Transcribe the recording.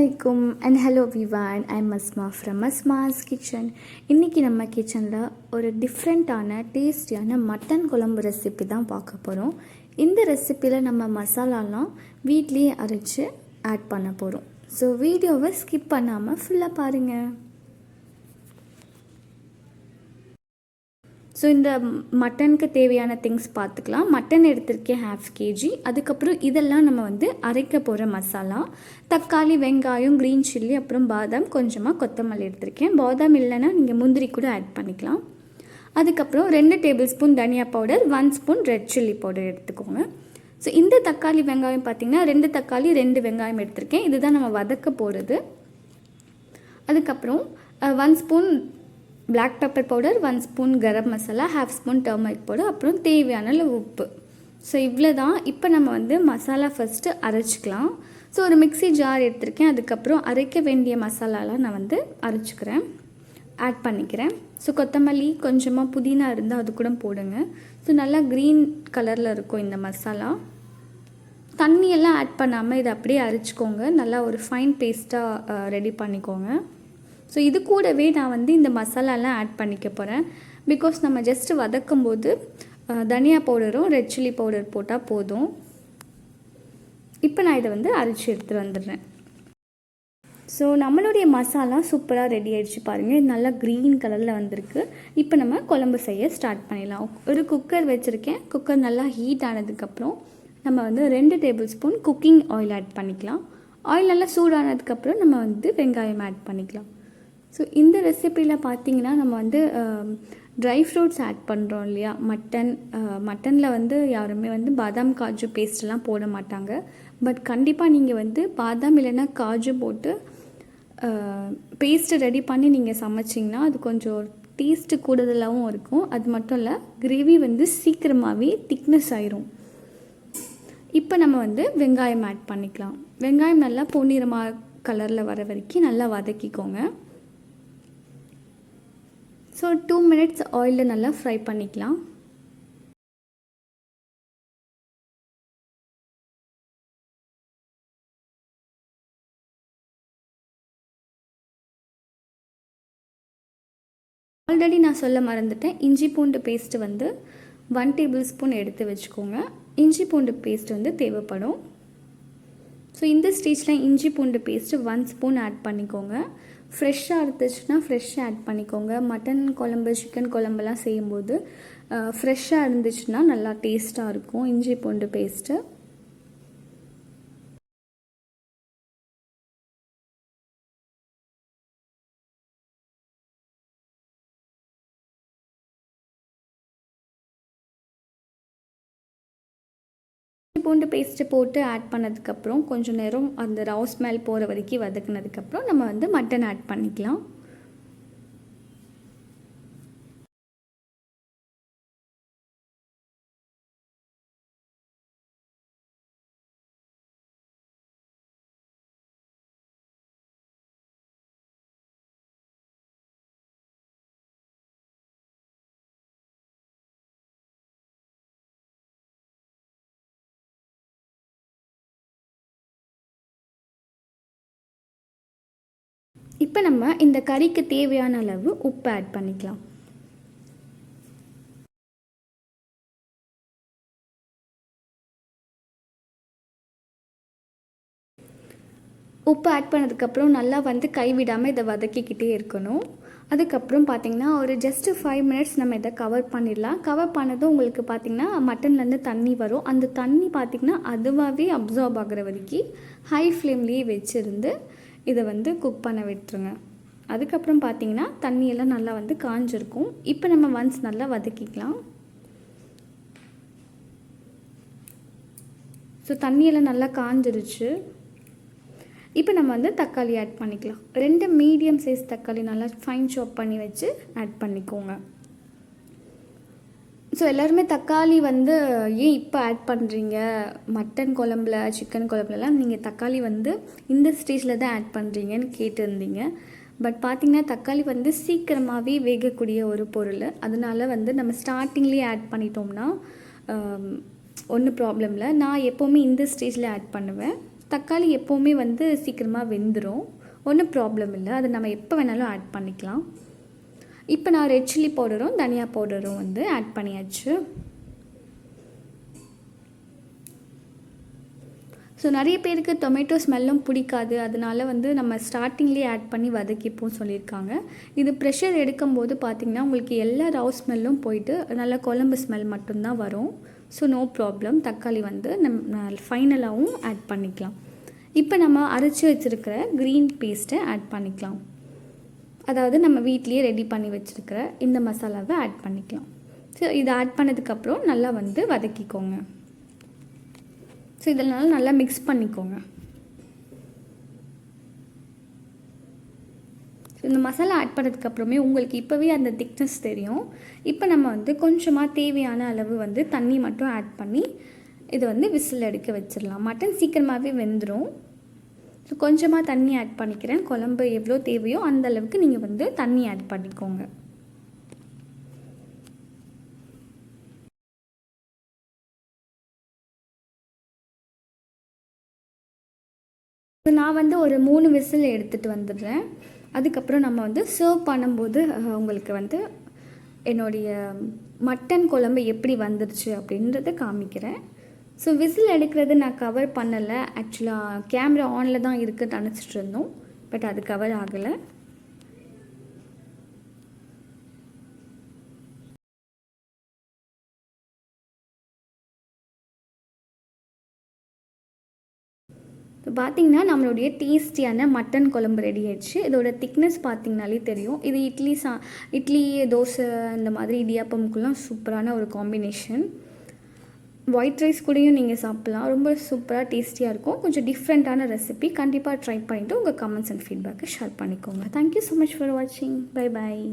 alaikum and hello everyone. I'm Asma from ASMA'S KITCHEN. இன்னைக்கு நம்ம கிச்சன்ல ஒரு டிஃப்ரெண்டான டேஸ்டியான மட்டன் குழம்பு ரெசிபி தான் பார்க்க போறோம். இந்த ரெசிபில நம்ம மசாலாலாம் வீட்லயே அரைச்சு ஆட் பண்ண போறோம். ஸோ வீடியோவை ஸ்கிப் பண்ணாம ஃபுல்லா பாருங்க. ஸோ இந்த மட்டனுக்கு தேவையான திங்ஸ் பார்த்துக்கலாம். மட்டன் எடுத்திருக்கேன் 1/2 kg. அதுக்கப்புறம் இதெல்லாம் நம்ம அரைக்க போகிற மசாலா, தக்காளி, வெங்காயம், க்ரீன் சில்லி, அப்புறம் பாதாம், கொஞ்சமாக கொத்தமல்லி எடுத்திருக்கேன். பாதாம் இல்லைன்னா நீங்கள் முந்திரி கூட ஆட் பண்ணிக்கலாம். அதுக்கப்புறம் 2 டேபிள் ஸ்பூன் தனியா powder, 1 spoon red chilli powder எடுத்துக்கோங்க. ஸோ இந்த தக்காளி வெங்காயம் பார்த்திங்கன்னா 2 தக்காளி 2 வெங்காயம் எடுத்திருக்கேன். இதுதான் நம்ம வதக்க போகிறது. அதுக்கப்புறம் 1 spoon black pepper powder, 1 spoon garam masala, 1/2 spoon turmeric powder, அப்புறம் தேவையான உப்பு. ஸோ இவ்வளோ தான். இப்போ நம்ம மசாலா ஃபஸ்ட்டு அரைச்சிக்கலாம். ஸோ ஒரு மிக்ஸி ஜார் எடுத்திருக்கேன். அதுக்கப்புறம் அரைக்க வேண்டிய மசாலாலாம் நான் அரைச்சிக்கிறேன், ஆட் பண்ணிக்கிறேன். ஸோ கொத்தமல்லி, கொஞ்சமாக புதினா இருந்தால் அது கூட போடுங்க. ஸோ நல்லா க்ரீன் கலரில் இருக்கும் இந்த மசாலா. தண்ணியெல்லாம் ஆட் பண்ணாமல் இதை அப்படியே அரைச்சிக்கோங்க. நல்லா ஒரு ஃபைன் பேஸ்ட்டாக ரெடி பண்ணிக்கோங்க. ஸோ இது கூடவே நான் இந்த மசாலாலாம் ஆட் பண்ணிக்க போகிறேன். பிகாஸ் நம்ம ஜஸ்ட்டு வதக்கும் போது தனியா பவுடரும் ரெட் சில்லி பவுடர் போட்டால் போதும். இப்போ நான் இதை அரைச்சி எடுத்துகிட்டு வந்துடுறேன். ஸோ நம்மளுடைய மசாலா சூப்பராக ரெடி ஆகிடுச்சு பாருங்கள். இது நல்லா க்ரீன் கலரில் வந்திருக்கு. இப்போ நம்ம குழம்பு செய்ய ஸ்டார்ட் பண்ணிடலாம். ஒரு குக்கர் வச்சுருக்கேன். குக்கர் நல்லா ஹீட் ஆனதுக்கப்புறம் நம்ம 2 tablespoon cooking oil add பண்ணிக்கலாம். ஆயில் நல்லா சூடானதுக்கப்புறம் நம்ம வெங்காயம் ஆட் பண்ணிக்கலாம். ஸோ இந்த ரெசிப்பியில் பார்த்திங்கன்னா நம்ம ட்ரை ஃப்ரூட்ஸ் ஆட் பண்ணுறோம் இல்லையா. மட்டனில் யாருமே பாதாம் காஜு பேஸ்ட்லாம் போட மாட்டாங்க. பட் கண்டிப்பாக நீங்கள் பாதாம் இல்லைன்னா காஜு போட்டு பேஸ்ட்டு ரெடி பண்ணி நீங்கள் சமைச்சிங்கன்னா அது கொஞ்சம் டேஸ்ட்டு கூடுதலாகவும் இருக்கும். அது மட்டும் இல்லை, கிரேவி சீக்கிரமாகவே திக்னஸ் ஆயிரும். இப்போ நம்ம வெங்காயம் ஆட் பண்ணிக்கலாம். வெங்காயம் நல்லா பொன்னிறமாக கலரில் வர வரைக்கும் நல்லா வதக்கிக்கோங்க. ஸோ 2 மினிட்ஸ் ஆயிலில் நல்லா ஃப்ரை பண்ணிக்கலாம். ஆல்ரெடி நான் சொல்ல மறந்துட்டேன். இஞ்சி பூண்டு பேஸ்ட்டு 1 டேபிள் ஸ்பூன் எடுத்து வச்சுக்கோங்க. இஞ்சி பூண்டு பேஸ்ட் தேவைப்படும். ஸோ இந்த ஸ்டேஜில் இஞ்சி பூண்டு பேஸ்ட்டு 1 ஸ்பூன் ஆட் பண்ணிக்கோங்க. ஃப்ரெஷ்ஷாக இருந்துச்சுன்னா ஃப்ரெஷ்ஷாக ஆட் பண்ணிக்கோங்க. மட்டன் குழம்பு, சிக்கன் குழம்புலாம் செய்யும்போது ஃப்ரெஷ்ஷாக இருந்துச்சுன்னா நல்லா டேஸ்ட்டாக இருக்கும் இஞ்சி பூண்டு பேஸ்ட்டு. பூண்டு பேஸ்ட்டு போட்டு ஆட் பண்ணதுக்கப்புறம் கொஞ்சம் நேரம் அந்த ரா ஸ்மெல் போகிற வரைக்கும் வதக்குனதுக்கப்புறம் நம்ம மட்டன் ஆட் பண்ணிக்கலாம். இப்போ நம்ம இந்த கறிக்கு தேவையான அளவு உப்பு ஆட் பண்ணிக்கலாம். உப்பு ஆட் பண்ணதுக்கப்புறம் நல்லா கைவிடாமல் இதை வதக்கிக்கிட்டே இருக்கணும். அதுக்கப்புறம் பார்த்திங்கன்னா ஒரு ஜஸ்ட்டு 5 மினிட்ஸ் நம்ம இதை கவர் பண்ணிடலாம். கவர் பண்ணதும் உங்களுக்கு பார்த்திங்கன்னா மட்டன்லேருந்து தண்ணி வரும். அந்த தண்ணி பார்த்திங்கன்னா அதுவாகவே அப்சார்ப் ஆகிற வரைக்கும் ஹை ஃப்ளேம்லேயே வச்சுருந்து இதை குக் பண்ண விட்டுருங்க. அதுக்கப்புறம் பார்த்திங்கன்னா தண்ணியெல்லாம் நல்லா காஞ்சிருக்கும். இப்போ நம்ம ஒன்ஸ் நல்லா வதக்கிக்கலாம். ஸோ தண்ணியெல்லாம் நல்லா காஞ்சிருச்சு. இப்போ நம்ம தக்காளி ஆட் பண்ணிக்கலாம். 2 மீடியம் சைஸ் தக்காளி நல்லா ஃபைன் சாப் பண்ணி வச்சு ஆட் பண்ணிக்கோங்க. ஸோ எல்லாருமே தக்காளி ஏன் இப்போ ஆட் பண்ணுறீங்க, மட்டன் குழம்புல, சிக்கன் குழம்புலலாம் நீங்கள் தக்காளி இந்த ஸ்டேஜில் தான் ஆட் பண்ணுறீங்கன்னு கேட்டிருந்தீங்க. பட் பார்த்திங்கன்னா தக்காளி சீக்கிரமாகவே வேகக்கூடிய ஒரு பொருள். அதனால நம்ம ஸ்டார்டிங்லேயே ஆட் பண்ணிட்டோம்னா ஒன்றும் ப்ராப்ளம் இல்லை. நான் எப்போவுமே இந்த ஸ்டேஜில் ஆட் பண்ணுவேன். தக்காளி எப்போவுமே வந்து சீக்கிரமாக வெந்துடும், ஒன்றும் ப்ராப்ளம் இல்லை. அதை நம்ம எப்போ வேணாலும் ஆட் பண்ணிக்கலாம். இப்போ நான் ரெட் சில்லி பவுடரும் தனியா பவுடரும் வந்து ஆட் பண்ணியாச்சு. ஸோ நிறைய பேருக்கு டொமேட்டோ ஸ்மெல்லும் பிடிக்காது, அதனால வந்து நம்ம ஸ்டார்டிங்லேயே ஆட் பண்ணி வதக்கிப்போம் சொல்லியிருக்காங்க. இது ப்ரெஷர் எடுக்கும்போது பார்த்திங்கன்னா உங்களுக்கு எல்லா ராவ் ஸ்மெல்லும் போயிட்டு நல்லா குழம்பு ஸ்மெல் மட்டும்தான் வரும். ஸோ நோ ப்ராப்ளம், தக்காளி வந்து நம்ம ஃபைனலாகவும் ஆட் பண்ணிக்கலாம். இப்போ நம்ம அரைச்சி வச்சுருக்கிற க்ரீன் பேஸ்ட்டை ஆட் பண்ணிக்கலாம். அதாவது நம்ம வீட்லேயே ரெடி பண்ணி வச்சுருக்கிற இந்த மசாலாவை ஆட் பண்ணிக்கலாம். ஸோ இதை ஆட் பண்ணதுக்கப்புறம் நல்லா வந்து வதக்கிக்கோங்க. ஸோ இதனால் நல்லா மிக்ஸ் பண்ணிக்கோங்க. இந்த மசாலா ஆட் பண்ணதுக்கப்புறமே உங்களுக்கு இப்போவே அந்த திக்னஸ் தெரியும். இப்போ நம்ம வந்து கொஞ்சமாக தேவையான அளவு வந்து தண்ணி மட்டும் ஆட் பண்ணி இதை வந்து விசில் எடுக்க வச்சிடலாம். மட்டன் சீக்கிரமாகவே வெந்துடும். ஸோ கொஞ்சமாக தண்ணி ஆட் பண்ணிக்கிறேன். குழம்பு எவ்வளோ தேவையோ அந்த அளவுக்கு நீங்கள் வந்து தண்ணி ஆட் பண்ணிக்கோங்க. நான் வந்து ஒரு 3 விசில் எடுத்துகிட்டு வந்துடுறேன். அதுக்கப்புறம் நம்ம வந்து சர்வ் பண்ணும்போது உங்களுக்கு வந்து என்னுடைய மட்டன் குழம்பு எப்படி வந்துடுச்சு அப்படின்றத காமிக்கிறேன். ஸோ விசில் எடுக்கிறது நான் கவர் பண்ணலை. ஆக்சுவலாக கேமரா ஆனில் தான் இருக்குன்னு நினச்சிட்டு இருந்தோம், பட் அது கவர் ஆகலை. இப்போ பார்த்திங்கன்னா நம்மளுடைய டேஸ்டியான மட்டன் குழம்பு ரெடி ஆயிடுச்சு. இதோட திக்னஸ் பார்த்திங்கனாலே தெரியும். இது இட்லி தோசை இந்த மாதிரி இடியாப்பமுக்கெல்லாம் சூப்பரான ஒரு காம்பினேஷன். ஒயிட் ரைஸ் கூடயும் நீங்கள் சாப்பிட்லாம். ரொம்ப சூப்பராக டேஸ்டியாக இருக்கும். கொஞ்சம் டிஃப்ரெண்ட்டான ரெசிபி. கண்டிப்பாக ட்ரை பண்ணிவிட்டு உங்கள் கமெண்ட்ஸ் அண்ட் ஃபீட்பேக்கை ஷேர் பண்ணிக்கோங்க. தேங்க்யூ ஸோ மச் ஃபார் வாட்சிங். Bye bye.